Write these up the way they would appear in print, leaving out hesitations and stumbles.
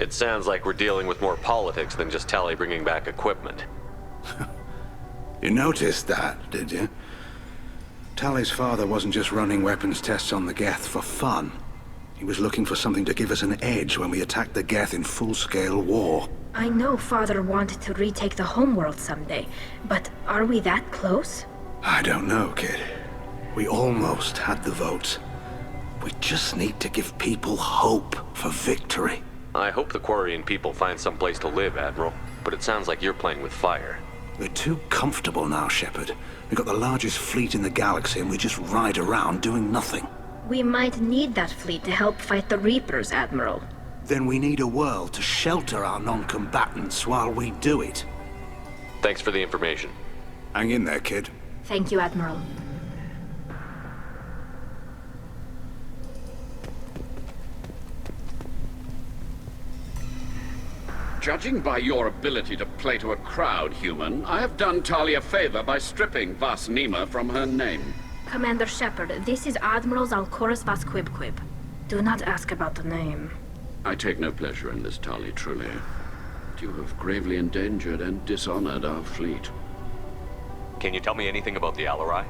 It sounds like we're dealing with more politics than just Tali bringing back equipment. You noticed that, did you? Tali's father wasn't just running weapons tests on the Geth for fun. He was looking for something to give us an edge when we attacked the Geth in full-scale war. I know Father wanted to retake the homeworld someday, but are we that close? I don't know, kid. We almost had the votes. We just need to give people hope for victory. I hope the Quarian people find some place to live, Admiral, but it sounds like you're playing with fire. We're too comfortable now, Shepard. We've got the largest fleet in the galaxy and we just ride around doing nothing. We might need that fleet to help fight the Reapers, Admiral. Then we need a world to shelter our non-combatants while we do it. Thanks for the information. Hang in there, kid. Thank you, Admiral. Judging by your ability to play to a crowd, human, I have done Tali a favor by stripping Vas Nima from her name. Commander Shepard, this is Admiral Zalkorus Vas Quib. Do not ask about the name. I take no pleasure in this, Tali, truly. But you have gravely endangered and dishonored our fleet. Can you tell me anything about the Alarai?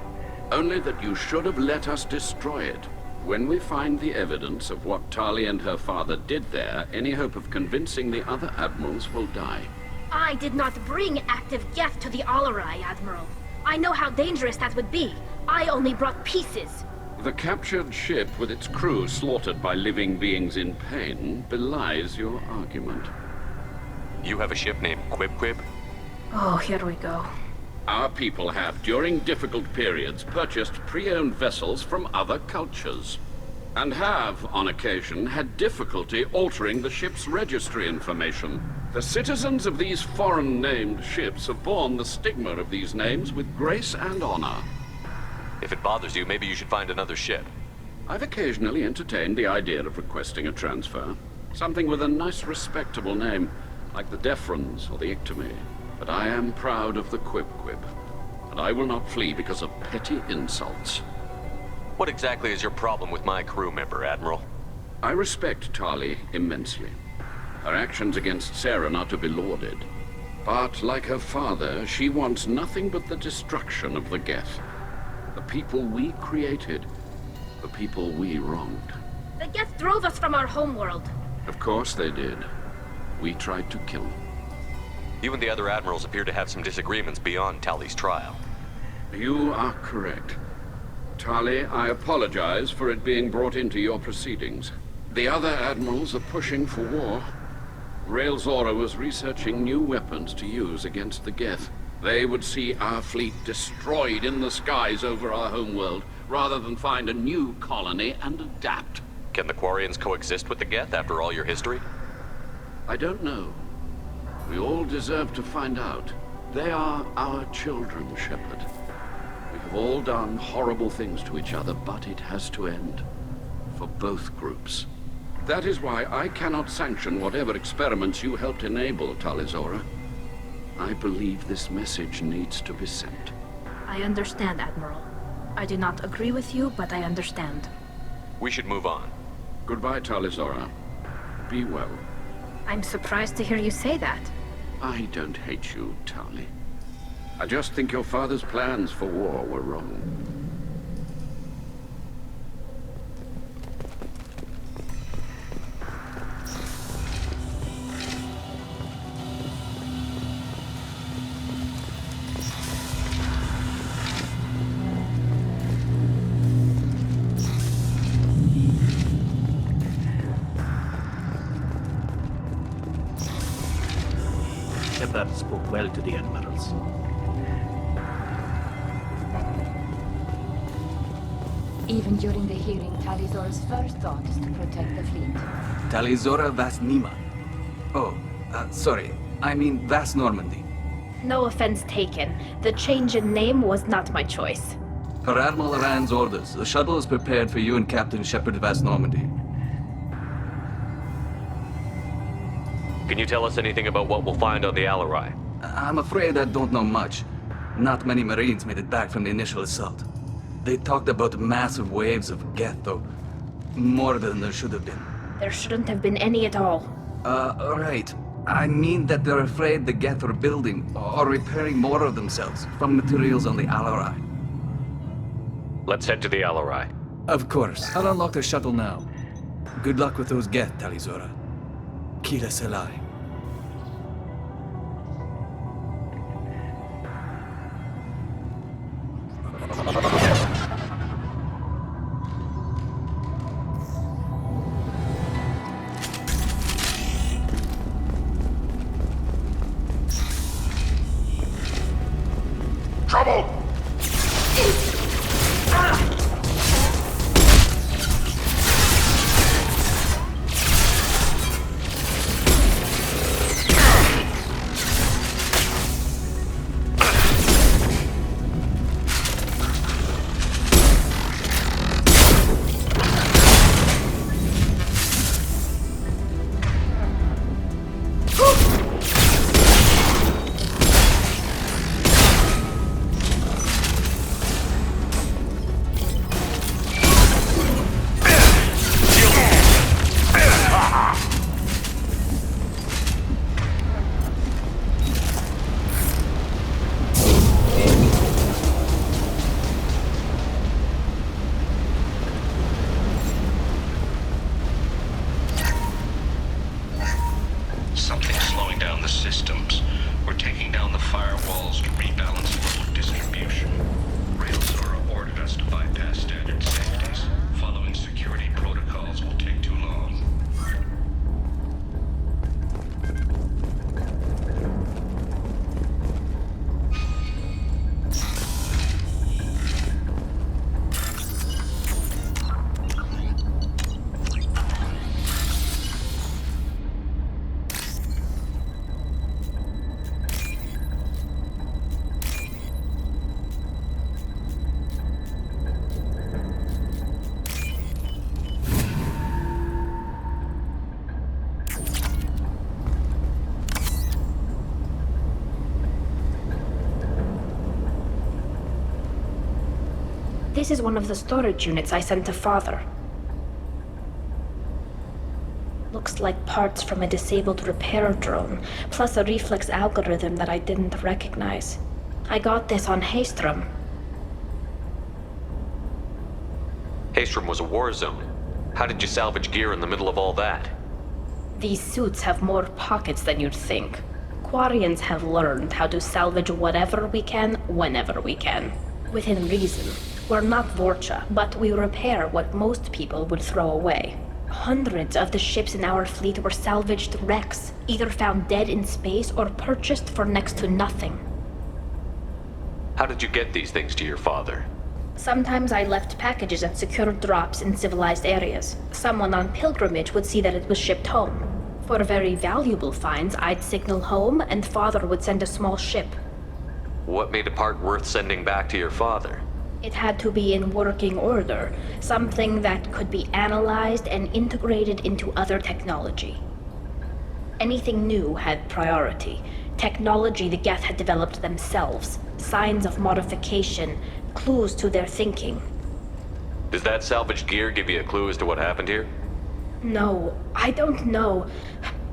Only that you should have let us destroy it. When we find the evidence of what Tali and her father did there, any hope of convincing the other admirals will die. I did not bring active Geth to the Alarai, Admiral. I know how dangerous that would be. I only brought pieces. The captured ship with its crew slaughtered by living beings in pain belies your argument. You have a ship named Quib? Oh, here we go. Our people have, during difficult periods, purchased pre-owned vessels from other cultures. And have, on occasion, had difficulty altering the ship's registry information. The citizens of these foreign-named ships have borne the stigma of these names with grace and honor. If it bothers you, maybe you should find another ship. I've occasionally entertained the idea of requesting a transfer. Something with a nice, respectable name, like the Defrons or the Ictomy. But I am proud of the Quib, and I will not flee because of petty insults. What exactly is your problem with my crew member, Admiral? I respect Tali immensely. Her actions against Saren are to be lauded. But, like her father, she wants nothing but the destruction of the Geth. The people we created, the people we wronged. The Geth drove us from our homeworld. Of course they did. We tried to kill them. You and the other admirals appear to have some disagreements beyond Tali's trial. You are correct. Tali, I apologize for it being brought into your proceedings. The other admirals are pushing for war. Rael Zora was researching new weapons to use against the Geth. They would see our fleet destroyed in the skies over our homeworld, rather than find a new colony and adapt. Can the Quarians coexist with the Geth after all your history? I don't know. We all deserve to find out. They are our children, Shepard. We have all done horrible things to each other, but it has to end. For both groups. That is why I cannot sanction whatever experiments you helped enable, Tali Zora. I believe this message needs to be sent. I understand, Admiral. I do not agree with you, but I understand. We should move on. Goodbye, Tali Zora. Be well. I'm surprised to hear you say that. I don't hate you, Tali. I just think your father's plans for war were wrong. Shepard spoke well to the admirals. Even during the hearing, Tali Zora's first thought is to protect the fleet. Tali Zora Vas Nima. Oh, sorry. I mean Vas Normandy. No offense taken. The change in name was not my choice. Per Admiral Rand's orders, the shuttle is prepared for you and Captain Shepard Vas Normandy. Can you tell us anything about what we'll find on the Alarai? I'm afraid I don't know much. Not many Marines made it back from the initial assault. They talked about massive waves of Geth, though more than there should have been. There shouldn't have been any at all. Right. I mean that they're afraid the Geth are building or repairing more of themselves from materials on the Alarai. Let's head to the Alarai. Of course. I'll unlock the shuttle now. Good luck with those Geth, Talizora. Kira Selai. Trouble! Something's slowing down the systems. We're taking down the firewalls to rebalance local distribution. Railzora ordered us to bypass standard safeties. Following security protocols will take too long. This is one of the storage units I sent to Father. Looks like parts from a disabled repair drone, plus a reflex algorithm that I didn't recognize. I got this on Haestrom. Haestrom was a war zone. How did you salvage gear in the middle of all that? These suits have more pockets than you'd think. Quarians have learned how to salvage whatever we can, whenever we can. Within reason. We're not Vorcha, but we repair what most people would throw away. Hundreds of the ships in our fleet were salvaged wrecks, either found dead in space or purchased for next to nothing. How did you get these things to your father? Sometimes I left packages at secure drops in civilized areas. Someone on pilgrimage would see that it was shipped home. For very valuable finds, I'd signal home, and Father would send a small ship. What made a part worth sending back to your father? It had to be in working order, something that could be analyzed and integrated into other technology. Anything new had priority. Technology the Geth had developed themselves, signs of modification, clues to their thinking. Does that salvaged gear give you a clue as to what happened here? No, I don't know.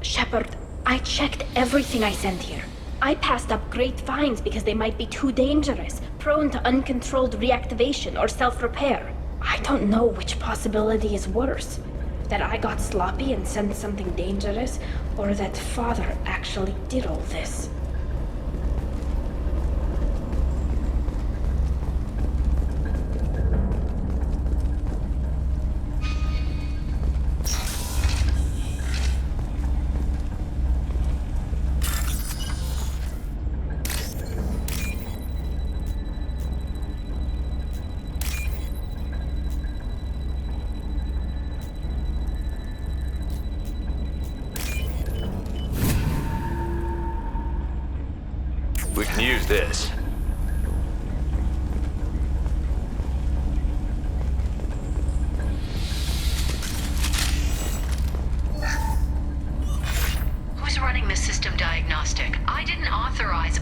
Shepard, I checked everything I sent here. I passed up great finds because they might be too dangerous, prone to uncontrolled reactivation or self-repair. I don't know which possibility is worse. That I got sloppy and sent something dangerous, or that Father actually did all this. We can use this. Who's running the system diagnostic? I didn't authorize...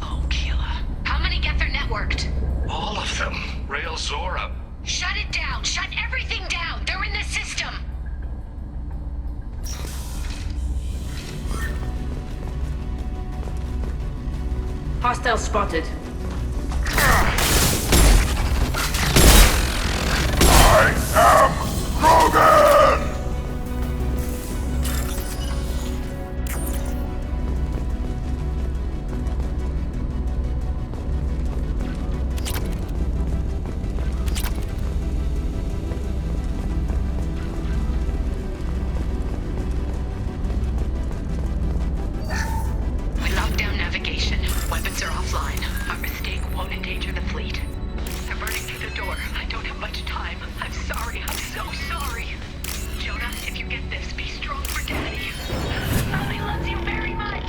Oh, Keela. How many Geth are networked? All of them. Railzora. Shut it down! Shut everything down! They're in the system! Hostile spotted. I am Rogan! We locked down navigation. Weapons are offline. Our mistake won't endanger the fleet. I'm running through the door. I don't have much time. I'm sorry. I'm so sorry. Jonah, if you get this, be strong for Daddy. Mommy loves you very much.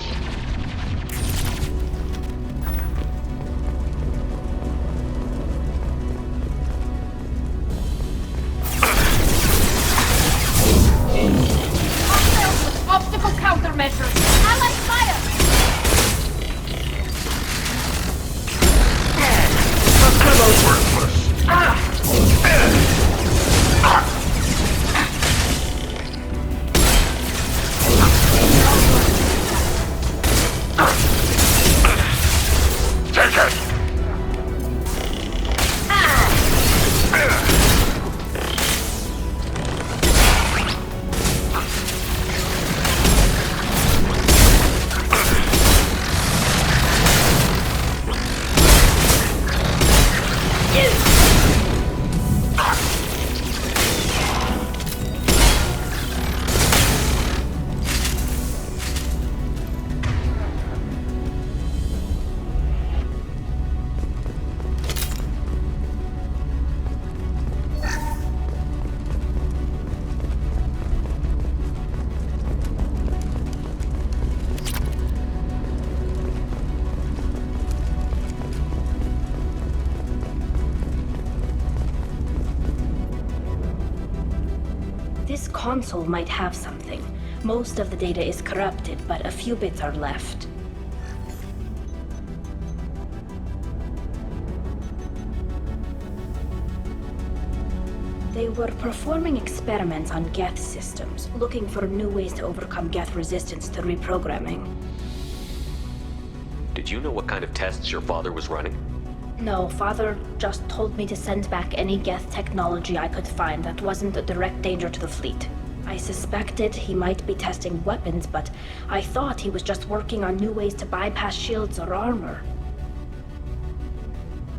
Hostiles with obstacle countermeasures. Allied fire! Take it! This console might have something. Most of the data is corrupted, but a few bits are left. They were performing experiments on Geth systems, looking for new ways to overcome Geth resistance to reprogramming. Did you know what kind of tests your father was running? No, Father just told me to send back any Geth technology I could find that wasn't a direct danger to the fleet. I suspected he might be testing weapons, but I thought he was just working on new ways to bypass shields or armor.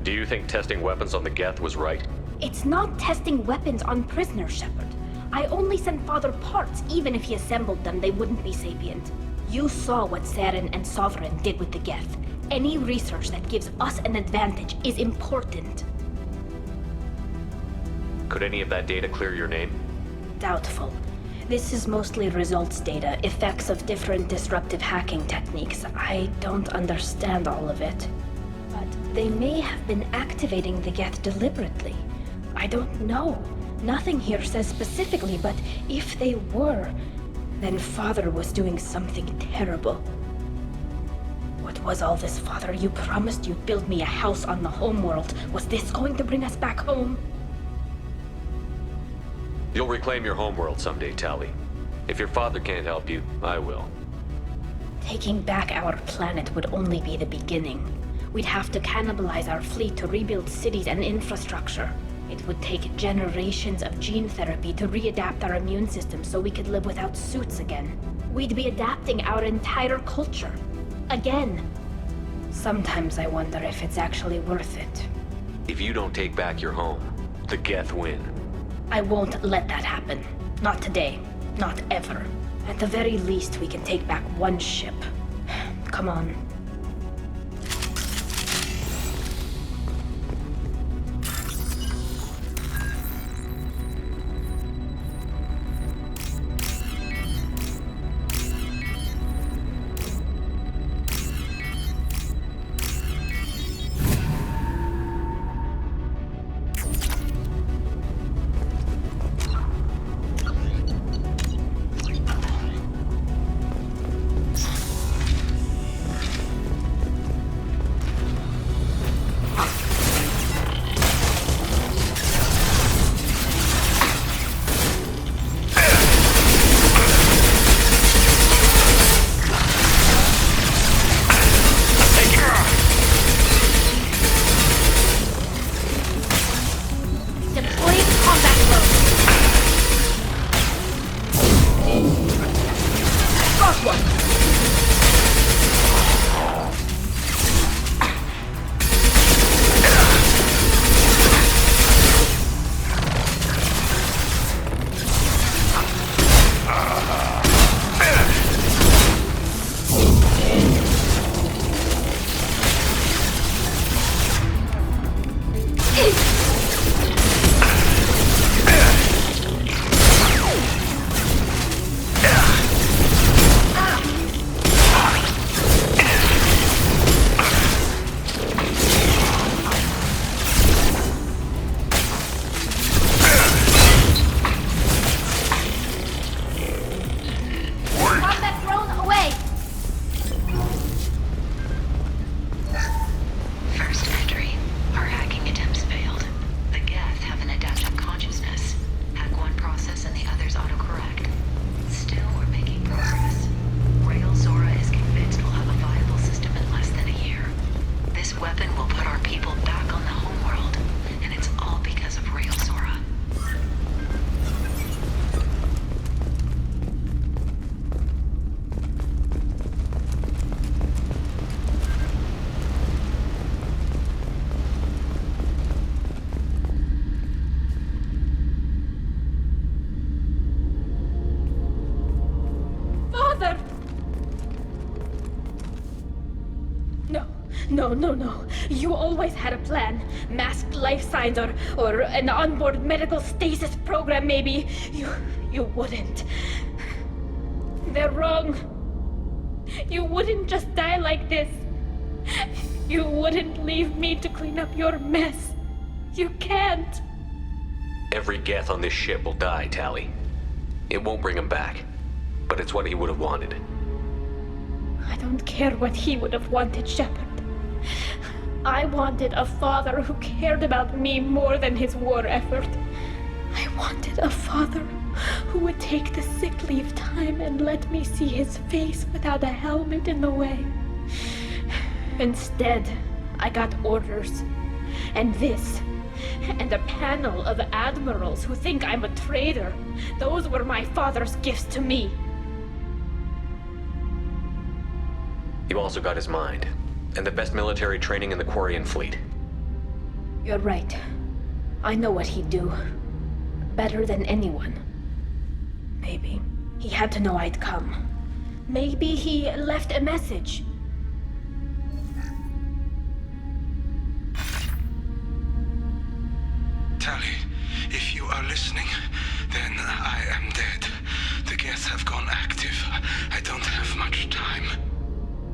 Do you think testing weapons on the Geth was right? It's not testing weapons on prisoners, Shepard. I only sent Father parts. Even if he assembled them, they wouldn't be sapient. You saw what Saren and Sovereign did with the Geth. Any research that gives us an advantage is important. Could any of that data clear your name? Doubtful. This is mostly results data, effects of different disruptive hacking techniques. I don't understand all of it. But they may have been activating the Geth deliberately. I don't know. Nothing here says specifically, but if they were, then Father was doing something terrible. What was all this, Father? You promised you'd build me a house on the homeworld. Was this going to bring us back home? You'll reclaim your homeworld someday, Tali. If your father can't help you, I will. Taking back our planet would only be the beginning. We'd have to cannibalize our fleet to rebuild cities and infrastructure. It would take generations of gene therapy to readapt our immune system so we could live without suits again. We'd be adapting our entire culture. Again. Sometimes I wonder if it's actually worth it. If you don't take back your home, the Geth win. I won't let that happen. Not today. Not ever. At the very least, we can take back one ship. Come on. one. Combat drone away! First entry. Our hacking attempts failed. The Geth have an adaptive consciousness. Hack one process and the others autocorrect. Still, we're making progress. Rael Zora is convinced we'll have a viable system in less than a year. This weapon will put our people back on the homeworld, and it's all because of Rael Zora. Father! No. You always had a plan. Masked life signs or an onboard medical stasis program, maybe. You wouldn't. They're wrong. You wouldn't just die like this. You wouldn't leave me to clean up your mess. You can't. Every Geth on this ship will die, Tali. It won't bring him back, but it's what he would have wanted. I don't care what he would have wanted, Shepard. I wanted a father who cared about me more than his war effort. I wanted a father who would take the sick leave time and let me see his face without a helmet in the way. Instead, I got orders. And this. And a panel of admirals who think I'm a traitor. Those were my father's gifts to me. You also got his mind, and the best military training in the Quarian fleet. You're right. I know what he'd do. Better than anyone. Maybe he had to know I'd come. Maybe he left a message. Tali, if you are listening, then I am dead. The Geth have gone active. I don't have much time.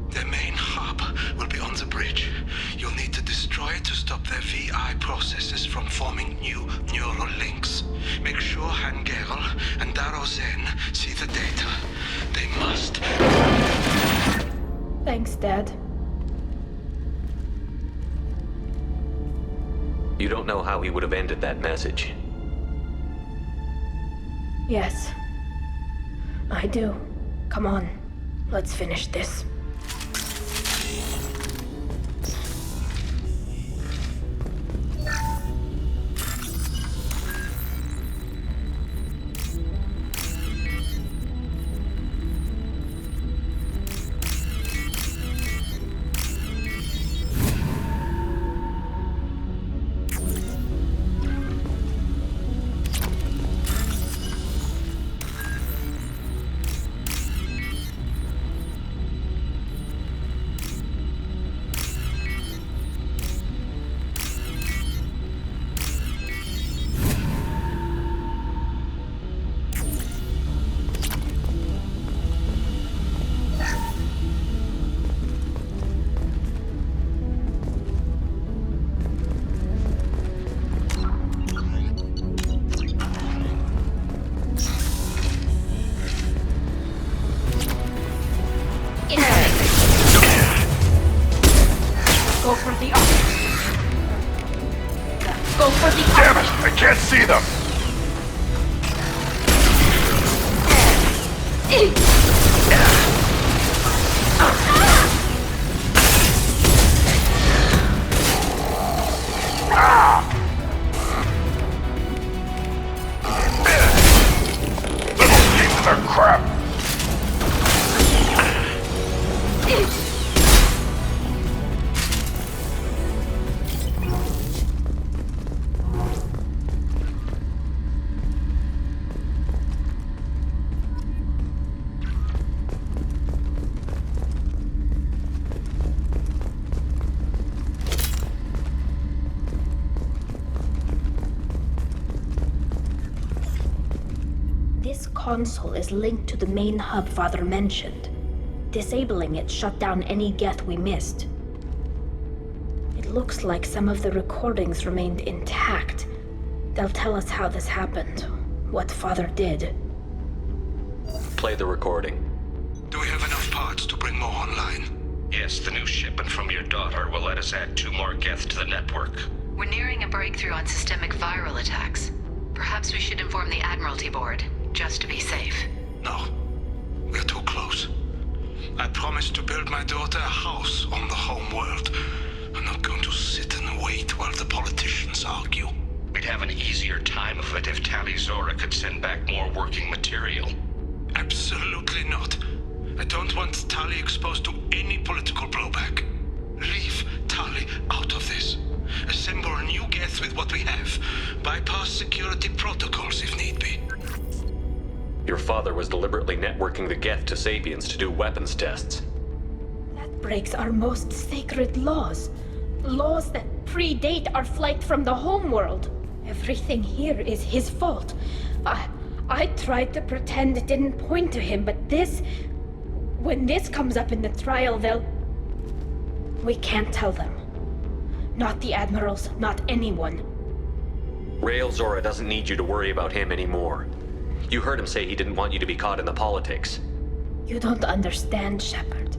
Their main hub will be on the bridge. You'll need to destroy it to stop their VI processes from forming new neural links. Make sure Hangerel and Daro Zen see the data. They must. Thanks, Dad. You don't know how he would have ended that message. Yes. I do. Come on. Let's finish this. Go for the office. Go for the office. Damn it! I can't see them! Little pieces of crap! console is linked to the main hub Father mentioned. Disabling it shut down any Geth we missed. It looks like some of the recordings remained intact. They'll tell us how this happened, what Father did. Play the recording. Do we have enough parts to bring more online? Yes, the new shipment from your daughter will let us add 2 more Geth to the network. We're nearing a breakthrough on systemic viral attacks. Perhaps we should inform the Admiralty Board, just to be safe. No. We're too close. I promised to build my daughter a house on the home world. I'm not going to sit and wait while the politicians argue. We'd have an easier time of it if Tali Zora could send back more working material. Absolutely not. I don't want Tali exposed to any political blowback. Leave Tali out of this. Assemble a new Geth with what we have. Bypass security protocols if need be. Your father was deliberately networking the Geth to Sapiens to do weapons tests. That breaks our most sacred laws. Laws that predate our flight from the homeworld. Everything here is his fault. I tried to pretend it didn't point to him, but this... When this comes up in the trial, they'll... We can't tell them. Not the Admirals, not anyone. Rael Zora doesn't need you to worry about him anymore. You heard him say he didn't want you to be caught in the politics. You don't understand, Shepard.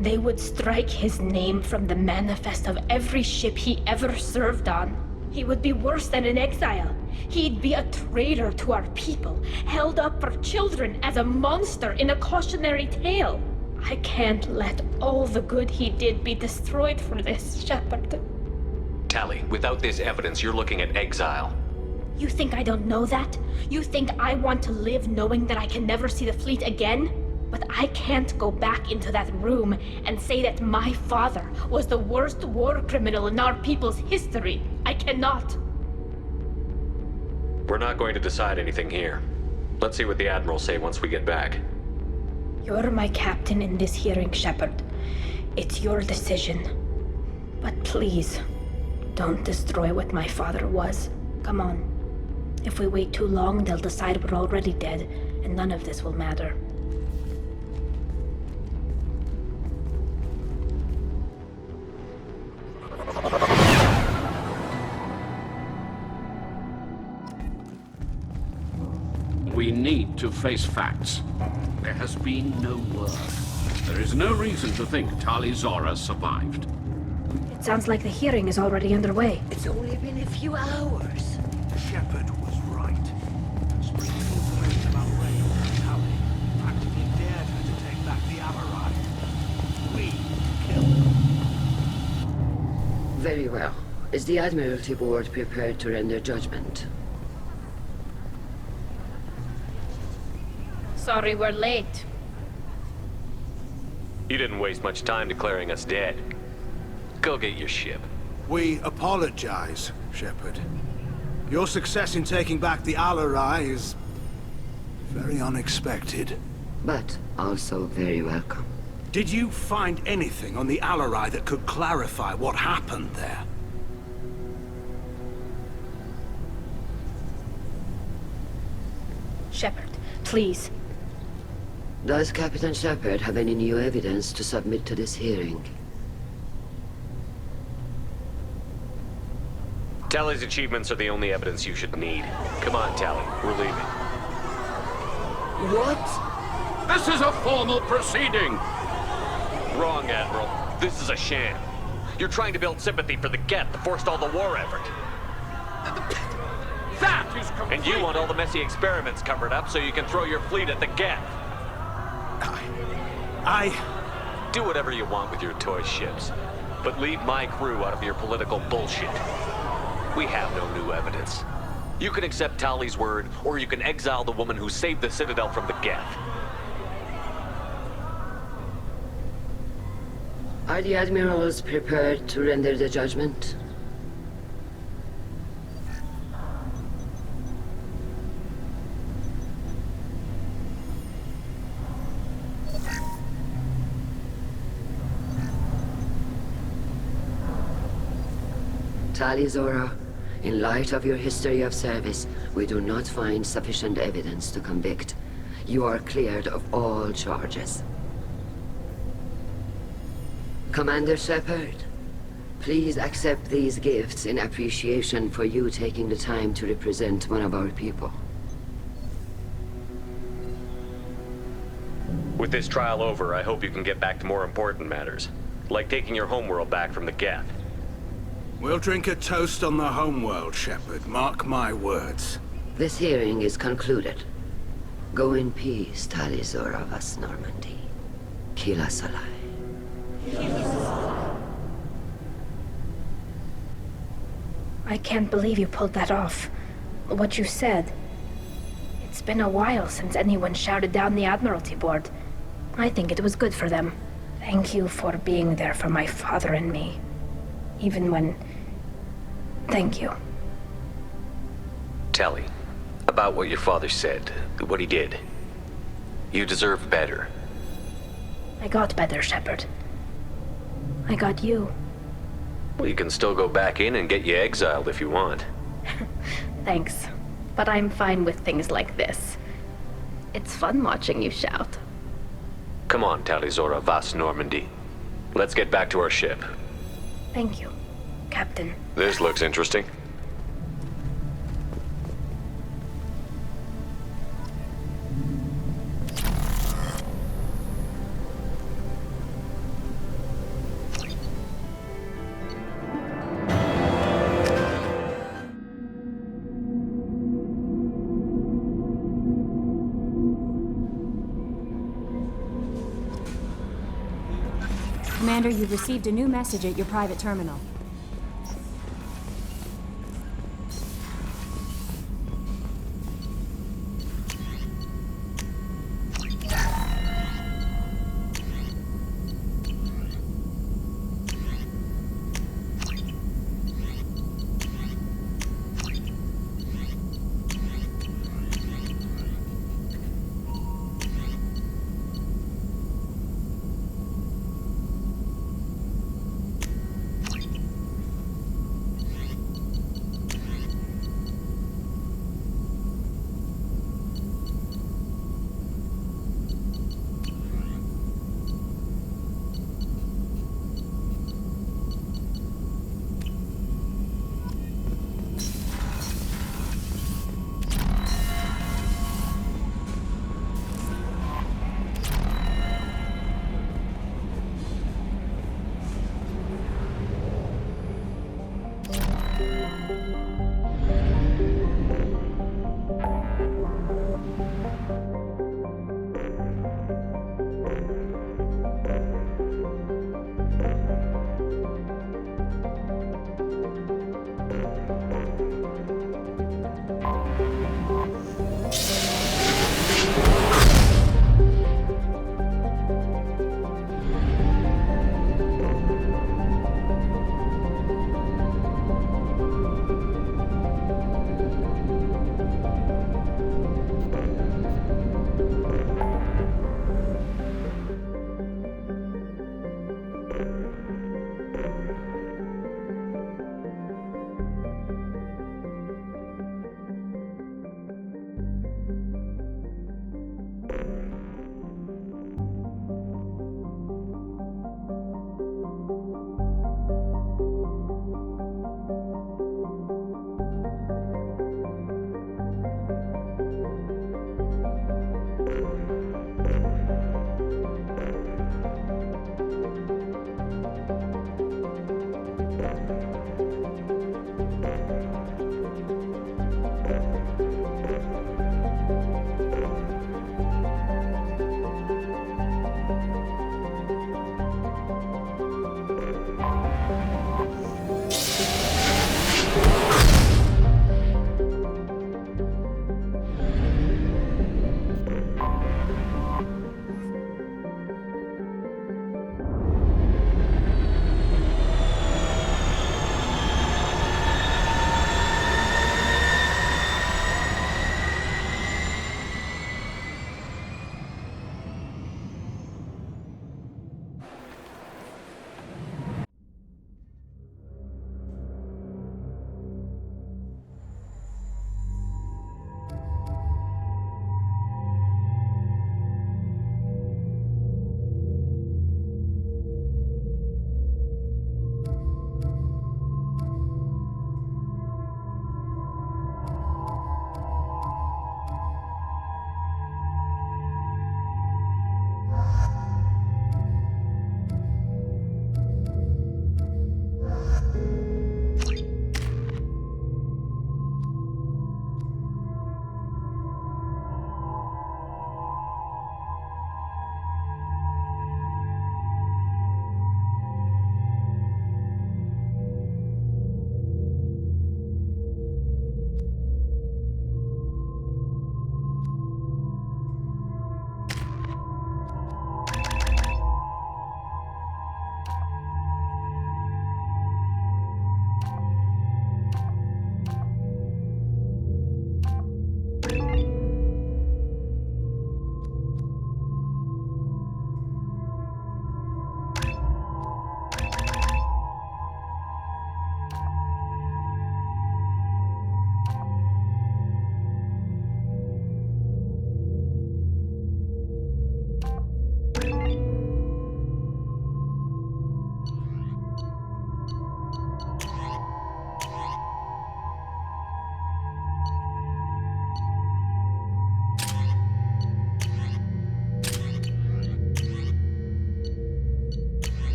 They would strike his name from the manifest of every ship he ever served on. He would be worse than an exile. He'd be a traitor to our people, held up for children as a monster in a cautionary tale. I can't let all the good he did be destroyed for this, Shepard. Tali, without this evidence, you're looking at exile. You think I don't know that? You think I want to live knowing that I can never see the fleet again? But I can't go back into that room and say that my father was the worst war criminal in our people's history. I cannot. We're not going to decide anything here. Let's see what the Admirals say once we get back. You're my captain in this hearing, Shepard. It's your decision. But please, don't destroy what my father was. Come on. If we wait too long, they'll decide we're already dead, and none of this will matter. We need to face facts. There has been no word. There is no reason to think Tali Zora survived. It sounds like the hearing is already underway. It's only been a few hours. Shepard was right. Spreading information about Rael and Tali practically dared her to take back the Amarai. We killed her. Very well. Is the Admiralty Board prepared to render judgment? Sorry we're late. You didn't waste much time declaring us dead. Go get your ship. We apologize, Shepard. Your success in taking back the Alarai is... very unexpected. But also very welcome. Did you find anything on the Alarai that could clarify what happened there? Shepard, please. Does Captain Shepard have any new evidence to submit to this hearing? Tali's achievements are the only evidence you should need. Come on, Tali. We're leaving. What? This is a formal proceeding! Wrong, Admiral. This is a sham. You're trying to build sympathy for the Geth that forced all the war effort. That is complete! And you want all the messy experiments covered up so you can throw your fleet at the Geth. Do whatever you want with your toy ships, but leave my crew out of your political bullshit. We have no new evidence. You can accept Tali's word, or you can exile the woman who saved the Citadel from the Geth. Are the Admirals prepared to render the judgment? Tali Zora, In light of your history of service, we do not find sufficient evidence to convict. You are cleared of all charges. Commander Shepard, please accept these gifts in appreciation for you taking the time to represent one of our people. With this trial over, I hope you can get back to more important matters, like taking your homeworld back from the Geth. We'll drink a toast on the homeworld, Shepard. Mark my words. This hearing is concluded. Go in peace, Talizor of Us Normandy. Kila Salai. I can't believe you pulled that off. What you said. It's been a while since anyone shouted down the Admiralty Board. I think it was good for them. Thank you for being there for my father and me. Even when... Thank you. Tali, about what your father said, what he did. You deserve better. I got better, Shepard. I got you. Well, you can still go back in and get you exiled if you want. Thanks. But I'm fine with things like this. It's fun watching you shout. Come on, Talizora Vas Normandy. Let's get back to our ship. Thank you, Captain. This looks interesting. Commander, you've received a new message at your private terminal.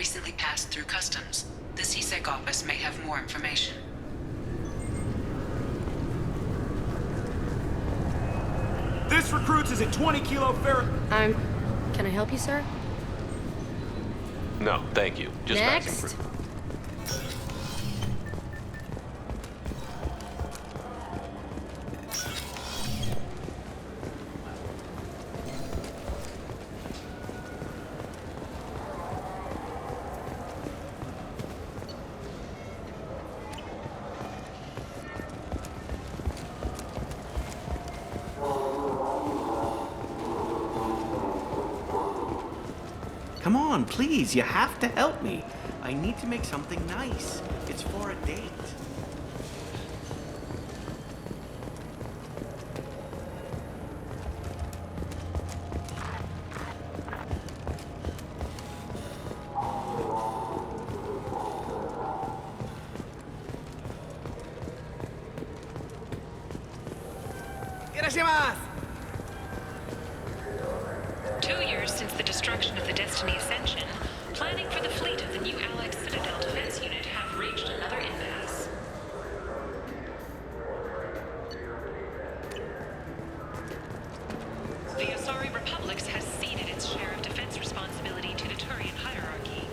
recently passed through customs. The CSEC office may have more information. This recruits is a 20 kilo ferret. Can I help you, sir? No, thank you. Just passing Next. through. Come on, please, you have to help me. I need to make something nice. It's for a date. Irashimasu! 2 years since the destruction of the Destiny Ascension, planning for the fleet of the new Allied Citadel Defense Unit have reached another impasse. The Asari Republics has ceded its share of defense responsibility to the Turian hierarchy.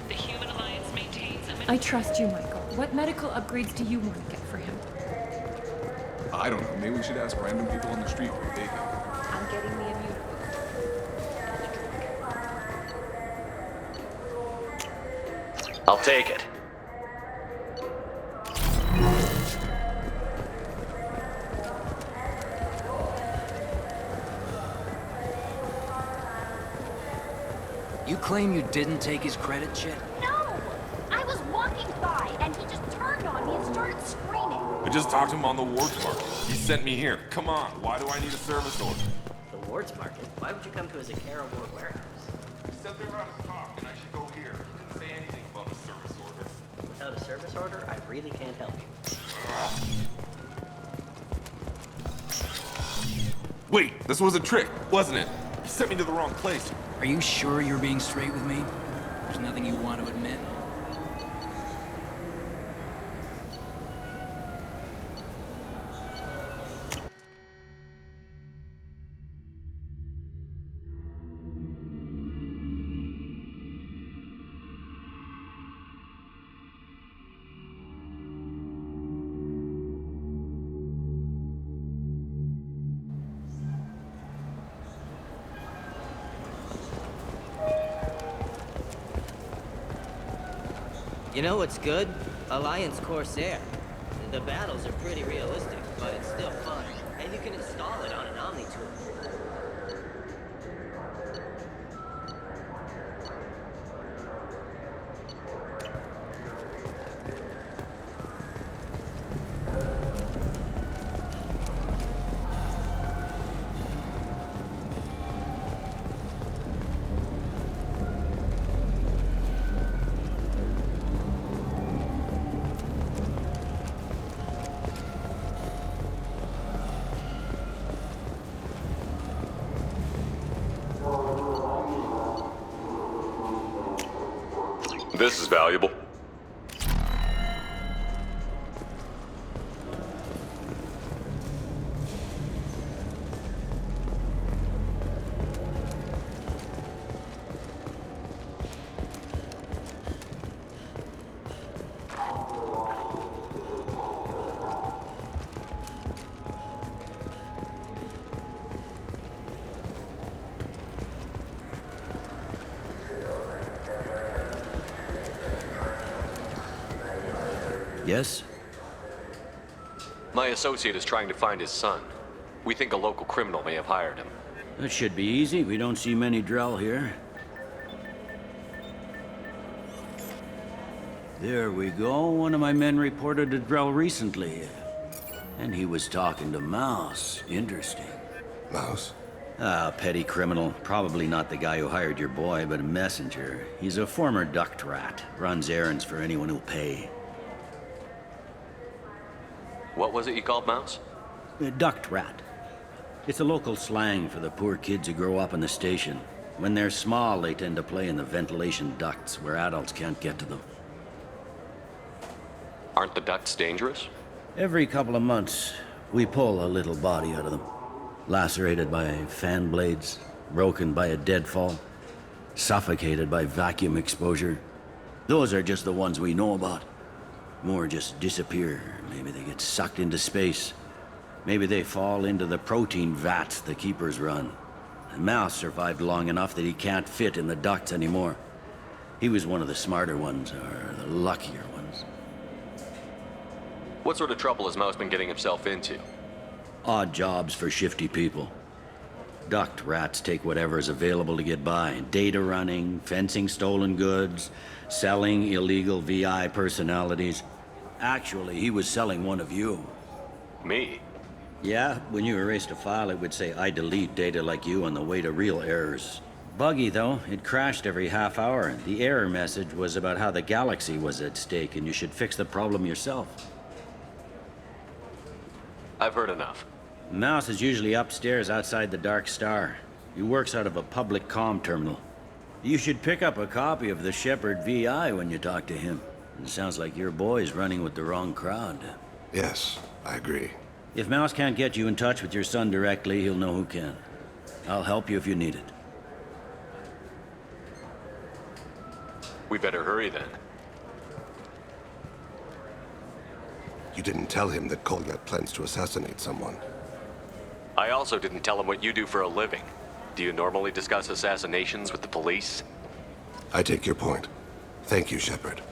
The Human Alliance maintains a... I trust you, Michael. What medical upgrades do you want to get for him? I don't know. Maybe we should ask random people on the street what they think. I'm getting the immune. I'll take it. You claim you didn't take his credit, Chet? No! I was walking by, and he just turned on me and started screaming. I just talked to him on the Wards Market. He sent me here. Come on, why do I need a service order? The Wards Market? Why would you come to a Zakara Ward warehouse? He said they were out of stock, and I should go here. He didn't say anything about a service order. Without a service order, I really can't help you. Wait, this was a trick, wasn't it? You sent me to the wrong place. Are you sure you're being straight with me? There's nothing you want to admit? You know what's good? Alliance Corsair. The battles are pretty realistic, but it's still fun. And you can install it on an Omni tool. This is valuable. Yes? My associate is trying to find his son. We think a local criminal may have hired him. That should be easy. We don't see many Drell here. There we go. One of my men reported a Drell recently. And he was talking to Mouse. Interesting. Mouse? Ah, petty criminal. Probably not the guy who hired your boy, but a messenger. He's a former duct rat. Runs errands for anyone who'll pay. What was it you called Mouse? Duct rat. It's a local slang for the poor kids who grow up in the station. When they're small, they tend to play in the ventilation ducts where adults can't get to them. Aren't the ducts dangerous? Every couple of months, we pull a little body out of them. Lacerated by fan blades, broken by a deadfall, suffocated by vacuum exposure. Those are just the ones we know about. More just disappear. Maybe they get sucked into space. Maybe they fall into the protein vats the keepers run. And Mouse survived long enough that he can't fit in the ducts anymore. He was one of the smarter ones, or the luckier ones. What sort of trouble has Mouse been getting himself into? Odd jobs for shifty people. Duct rats take whatever is available to get by. Data running, fencing stolen goods, selling illegal VI personalities. Actually, he was selling one of you. Me? Yeah, when you erased a file, it would say, I delete data like you on the way to real errors. Buggy, though. It crashed every half hour. The error message was about how the galaxy was at stake, and you should fix the problem yourself. I've heard enough. Mouse is usually upstairs outside the Dark Star. He works out of a public comm terminal. You should pick up a copy of the Shepard VI when you talk to him. It sounds like your boy's running with the wrong crowd. Yes, I agree. If Mouse can't get you in touch with your son directly, he'll know who can. I'll help you if you need it. We better hurry then. You didn't tell him that Kolyak plans to assassinate someone. I also didn't tell him what you do for a living. Do you normally discuss assassinations with the police? I take your point. Thank you, Shepard.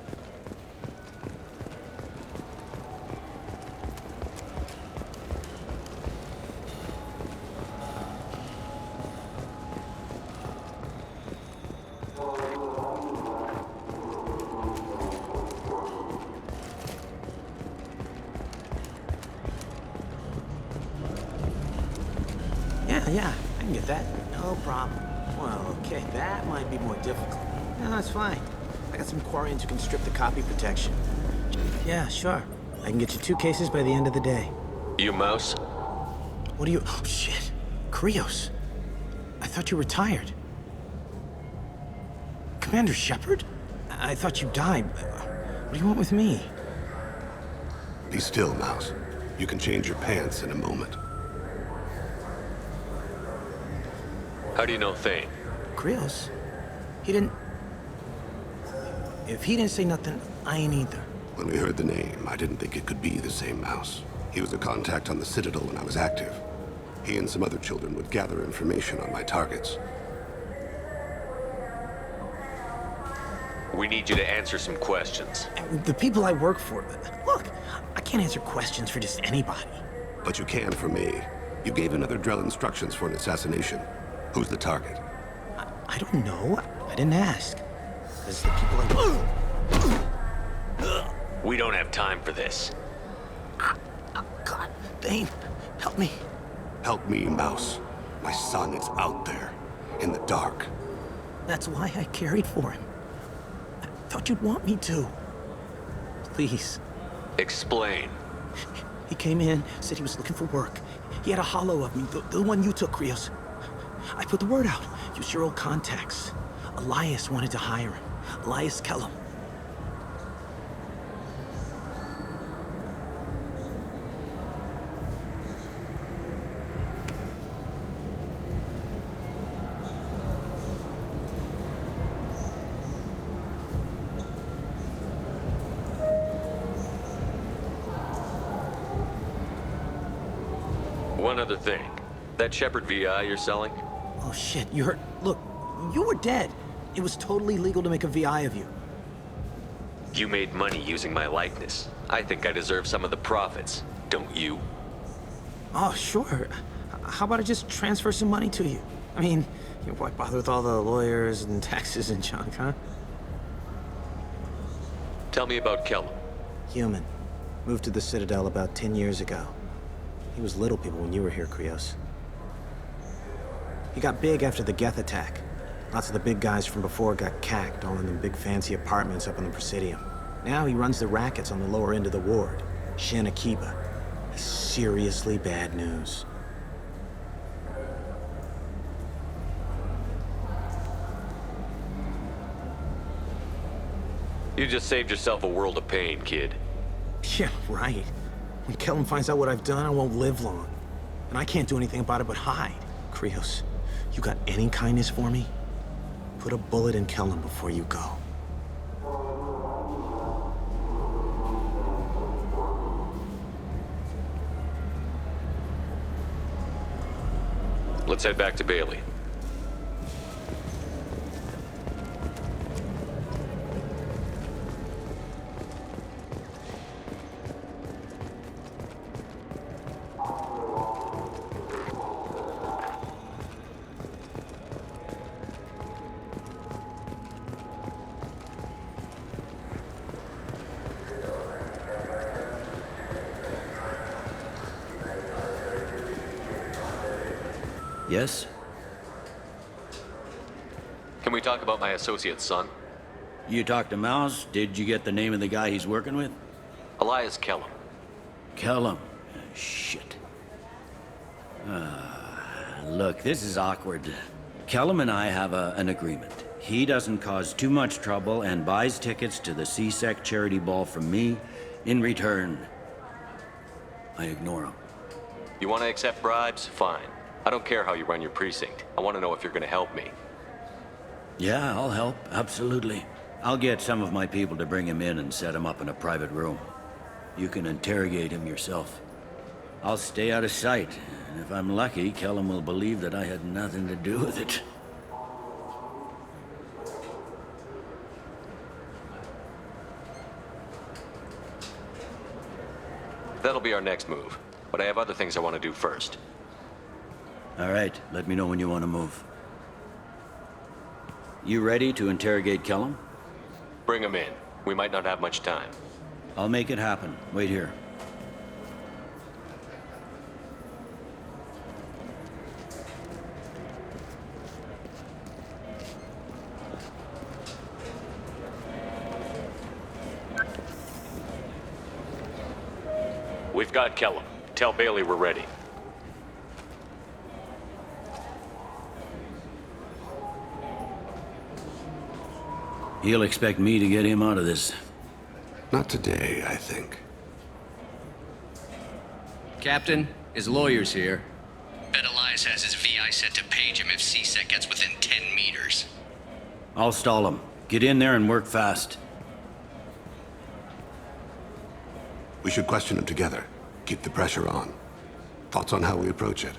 Yeah, I can get that. No problem. Well, okay, that might be more difficult. No, that's fine. I got some Quarians who can strip the copy protection. Yeah, sure. I can get you 2 cases by the end of the day. You Mouse? What do you... Oh, shit. Krios. I thought you retired. Commander Shepard? I thought you died. What do you want with me? Be still, Mouse. You can change your pants in a moment. How do you know Thane? Krios? He didn't... If he didn't say nothing, I ain't either. When we heard the name, I didn't think it could be the same Mouse. He was a contact on the Citadel when I was active. He and some other children would gather information on my targets. We need you to answer some questions. The people I work for... Look, I can't answer questions for just anybody. But you can for me. You gave another Drell instructions for an assassination. Who's the target? I don't know. I didn't ask. Because the people I... We don't have time for this. God, Thane, help me. Help me, Mouse. My son is out there, in the dark. That's why I carried for him. I thought you'd want me to. Please. Explain. He came in, said he was looking for work. He had a holo of me, the one you took, Krios. I put the word out. Use your old contacts. Elias wanted to hire him. Elias Kellum. One other thing. That Shepard VI you're selling? Oh shit, you heard... Look, you were dead. It was totally legal to make a VI of you. You made money using my likeness. I think I deserve some of the profits, don't you? Oh, sure. How about I just transfer some money to you? I mean, why bother with all the lawyers and taxes and junk, huh? Tell me about Kellum. Human. Moved to the Citadel about 10 years ago. He was little people when you were here, Krios. He got big after the Geth attack. Lots of the big guys from before got cacked, all in them big fancy apartments up on the Presidium. Now he runs the rackets on the lower end of the ward. Shin Akiba. Seriously bad news. You just saved yourself a world of pain, kid. Yeah, right. When Kellum finds out what I've done, I won't live long. And I can't do anything about it but hide. Krios, you got any kindness for me? Put a bullet in Kellum before you go. Let's head back to Bailey. Yes? Can we talk about my associate's son? You talked to Mouse? Did you get the name of the guy he's working with? Elias Kellum. Kellum? Shit. Look, this is awkward. Kellum and I have an agreement. He doesn't cause too much trouble and buys tickets to the CSEC charity ball from me. In return, I ignore him. You want to accept bribes? Fine. I don't care how you run your precinct. I want to know if you're going to help me. Yeah, I'll help. Absolutely. I'll get some of my people to bring him in and set him up in a private room. You can interrogate him yourself. I'll stay out of sight, and if I'm lucky, Kellum will believe that I had nothing to do with it. That'll be our next move, but I have other things I want to do first. All right, let me know when you want to move. You ready to interrogate Kellum? Bring him in. We might not have much time. I'll make it happen. Wait here. We've got Kellum. Tell Bailey we're ready. He'll expect me to get him out of this. Not today, I think. Captain, his lawyer's here. Bet Elias has his VI set to page him if CSEC gets within 10 meters. I'll stall him. Get in there and work fast. We should question him together. Keep the pressure on. Thoughts on how we approach it?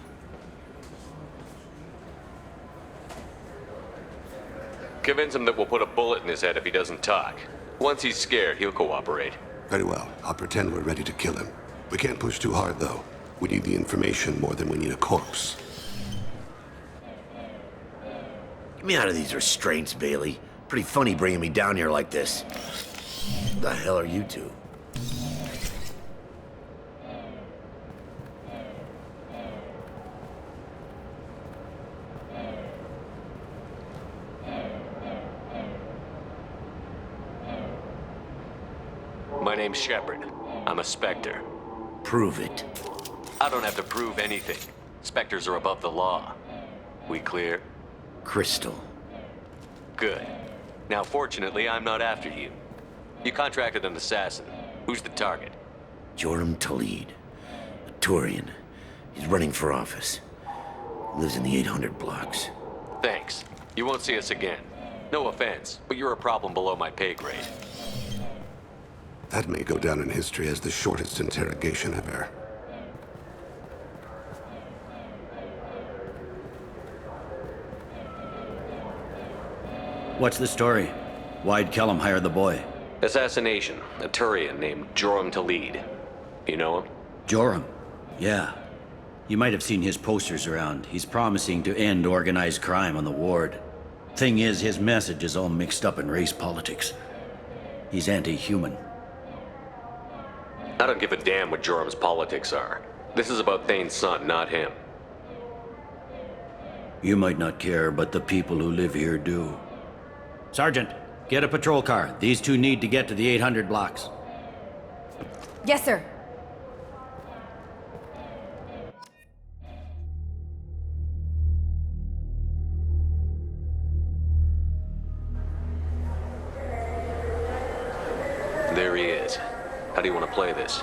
Convince him that we'll put a bullet in his head if he doesn't talk. Once he's scared, he'll cooperate. Very well. I'll pretend we're ready to kill him. We can't push too hard, though. We need the information more than we need a corpse. Get me out of these restraints, Bailey. Pretty funny bringing me down here like this. The hell are you two? My name's Shepard. I'm a Spectre. Prove it. I don't have to prove anything. Spectres are above the law. We clear? Crystal. Good. Now, fortunately, I'm not after you. You contracted an assassin. Who's the target? Joram Talid. A Turian. He's running for office. Lives in the 800 blocks. Thanks. You won't see us again. No offense, but you're a problem below my pay grade. That may go down in history as the shortest interrogation ever. What's the story? Why'd Kellum hire the boy? Assassination. A Turian named Joram Talid. You know him? Joram? Yeah. You might have seen his posters around. He's promising to end organized crime on the ward. Thing is, his message is all mixed up in race politics. He's anti-human. I don't give a damn what Joram's politics are. This is about Thane's son, not him. You might not care, but the people who live here do. Sergeant, get a patrol car. These two need to get to the 800 blocks. Yes, sir. there he is. How do you want to play this?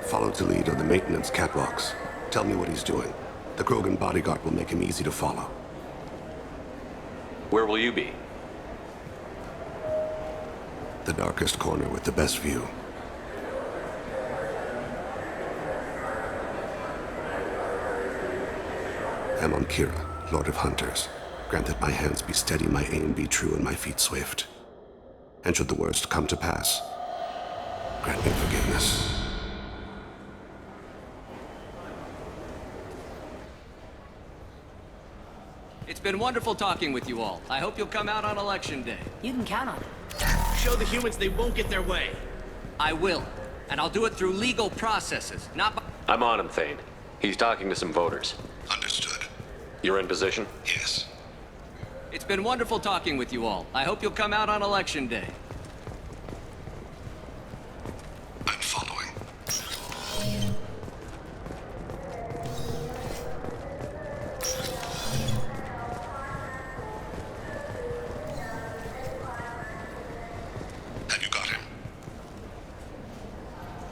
Follow Talid on the maintenance catwalks. Tell me what he's doing. The Krogan bodyguard will make him easy to follow. Where will you be? The darkest corner with the best view. Amon Kira, Lord of Hunters. Grant that my hands be steady, my aim be true, and my feet swift. And should the worst come to pass, grant me forgiveness. It's been wonderful talking with you all. I hope you'll come out on Election Day. You can count on it. Show the humans they won't get their way. I will. And I'll do it through legal processes, not by... I'm on him, Thane. He's talking to some voters. Understood. You're in position? Yes. It's been wonderful talking with you all. I hope you'll come out on Election Day. I'm following. Have you got him?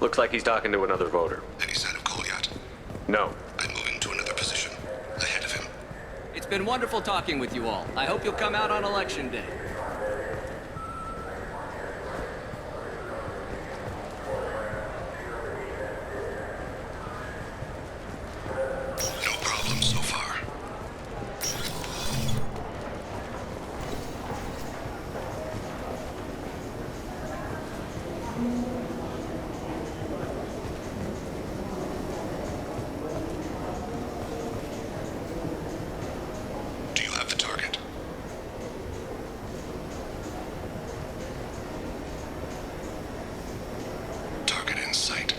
Looks like he's talking to another voter. Any sign of Kolyat? No. I'm moving to another position. Ahead of him. It's been wonderful talking with you all. I hope you'll come out on Election Day. No problem so far. Do you have the target? Target in sight.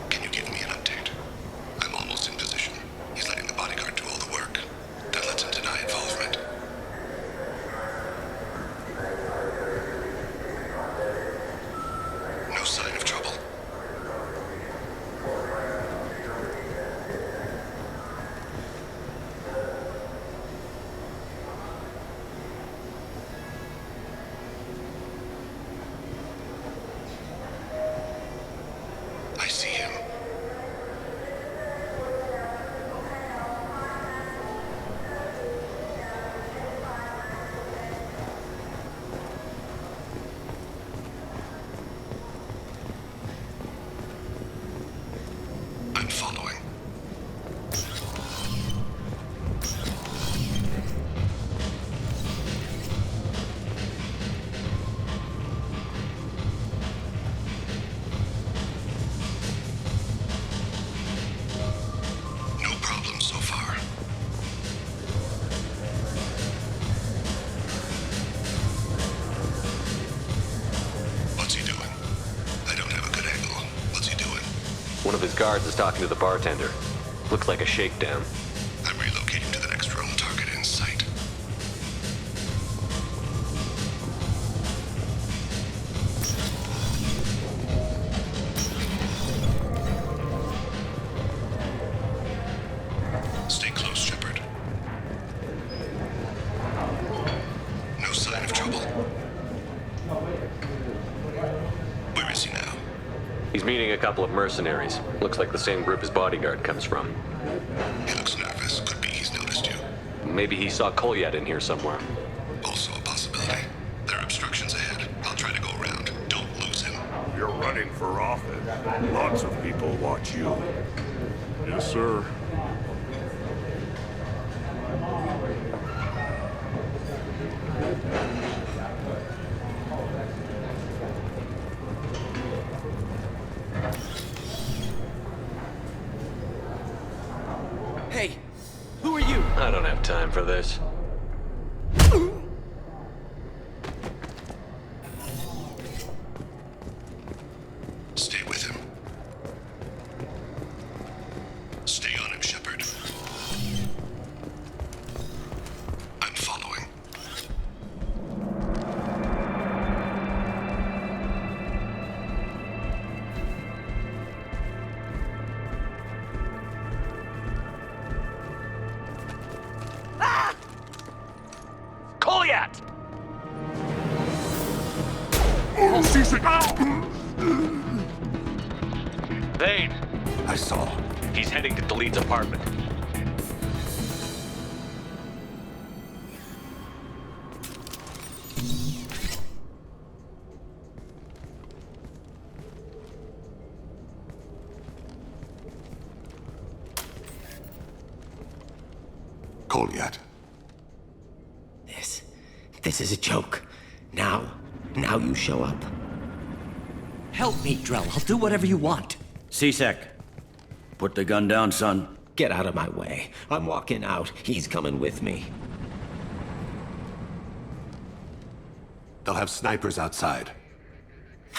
Can you give me an update? I'm almost in position. He's letting the bodyguard do all the work. That lets him deny involvement. No sign of trouble. I see him. I'm following. No problem so far. What's he doing? I don't have a good angle. What's he doing? One of his guards is talking to the bartender. Looks like a shakedown. I'm relocating to the next drone target in sight. Stay close, Shepard. No sign of trouble. Where is he now? He's meeting a couple of mercenaries. Looks like the same group his bodyguard comes from. He looks nervous. Could be he's noticed you. Maybe he saw Kolyat in here somewhere. Also a possibility. There are obstructions ahead. I'll try to go around. Don't lose him. You're running for office. Lots of people watch you. Yes, sir. Hey, who are you? I don't have time for this. Stay with him. Stay on him, Shepard. I'm following. Vane! I saw. He's heading to Talid's apartment. Kolyat. This is a joke. Now you show up. Help me, Drell. I'll do whatever you want. C-Sec, put the gun down, son. Get out of my way. I'm walking out. He's coming with me. They'll have snipers outside.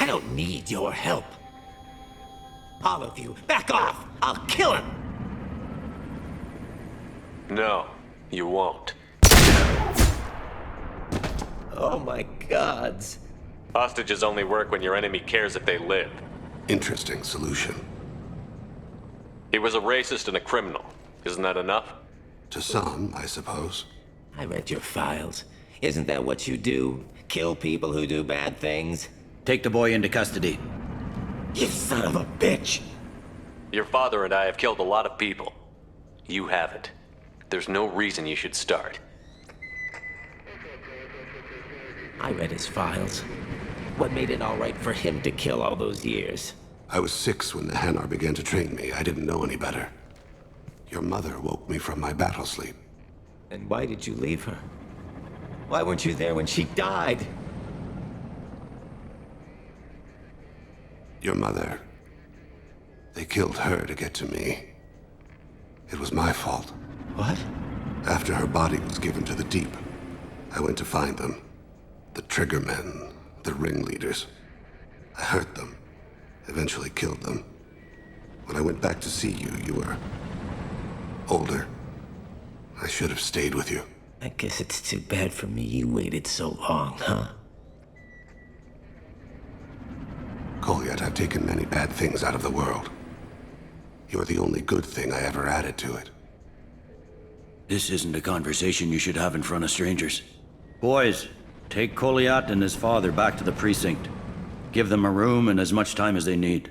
I don't need your help. All of you, back off! I'll kill him! No, you won't. Oh my gods. Hostages only work when your enemy cares if they live. Interesting solution. He was a racist and a criminal. Isn't that enough? To some, I suppose. I read your files. Isn't that what you do? Kill people who do bad things? Take the boy into custody. You son of a bitch! Your father and I have killed a lot of people. You haven't. There's no reason you should start. I read his files. What made it all right for him to kill all those years? I was 6 when the Hanar began to train me. I didn't know any better. Your mother woke me from my battle sleep. And why did you leave her? Why weren't you there when she died? Your mother. They killed her to get to me. It was my fault. What? After her body was given to the Deep, I went to find them. The Triggermen, the ringleaders. I hurt them, eventually killed them. When I went back to see you, you were older. I should have stayed with you. I guess it's too bad for me you waited so long, huh? Kolyat, I've taken many bad things out of the world. You're the only good thing I ever added to it. This isn't a conversation you should have in front of strangers. Boys, take Kolyat and his father back to the precinct. Give them a room and as much time as they need.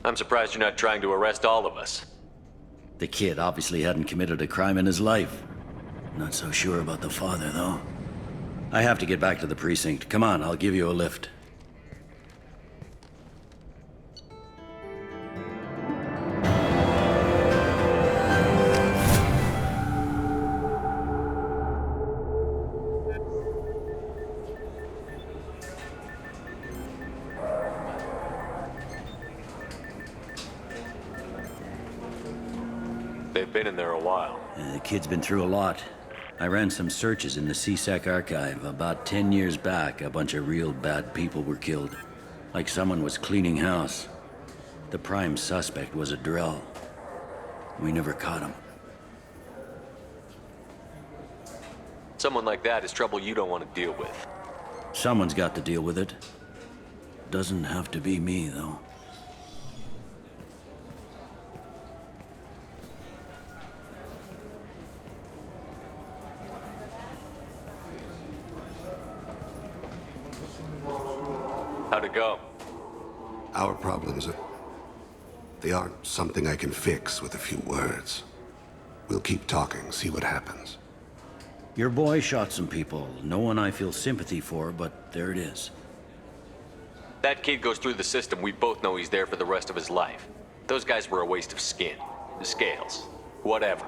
I'm surprised you're not trying to arrest all of us. The kid obviously hadn't committed a crime in his life. Not so sure about the father, though. I have to get back to the precinct. Come on, I'll give you a lift. They've been in there a while. The kid's been through a lot. I ran some searches in the C-Sec archive. About 10 years back, a bunch of real bad people were killed. Like someone was cleaning house. The prime suspect was a Drell. We never caught him. Someone like that is trouble you don't want to deal with. Someone's got to deal with it. Doesn't have to be me, though. How'd it go? Our problems they aren't something I can fix with a few words. We'll keep talking, see what happens. Your boy shot some people. No one I feel sympathy for, but there it is. That kid goes through the system, we both know he's there for the rest of his life. Those guys were a waste of skin. Scales. Whatever.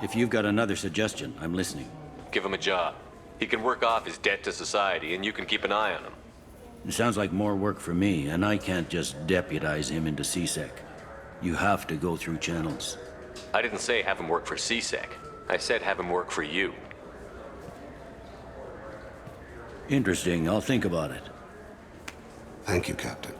If you've got another suggestion, I'm listening. Give him a job. He can work off his debt to society, and you can keep an eye on him. It sounds like more work for me, and I can't just deputize him into C-Sec. You have to go through channels. I didn't say have him work for C-Sec. I said have him work for you. Interesting. I'll think about it. Thank you, Captain.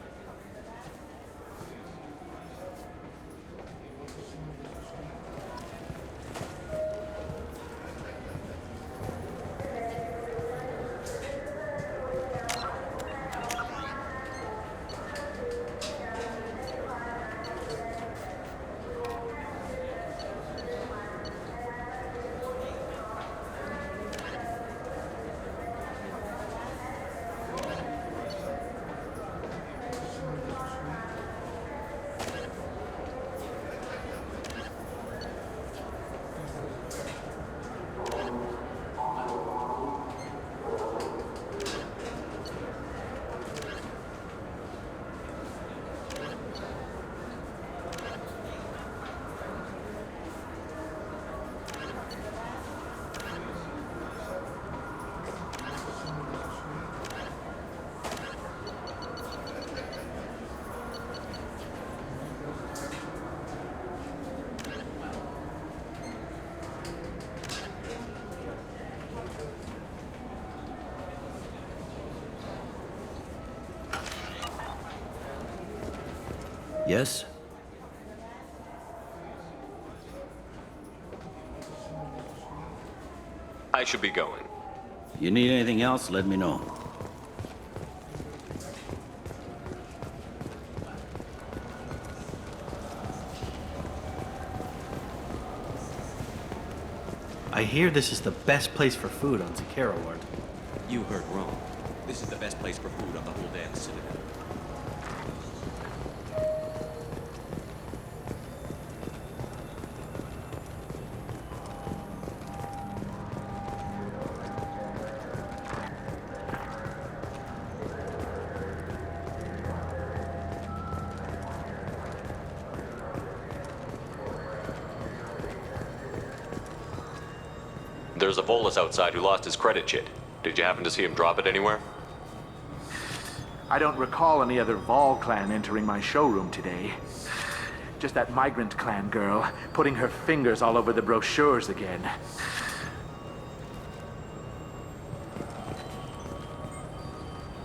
Yes? I should be going. You need anything else, let me know. I hear this is the best place for food on Zakera Ward. You heard wrong. This is the best place for food on the whole damn Citadel. There's a Volus outside who lost his credit chit. Did you happen to see him drop it anywhere? I don't recall any other Vol clan entering my showroom today. Just that migrant clan girl putting her fingers all over the brochures again.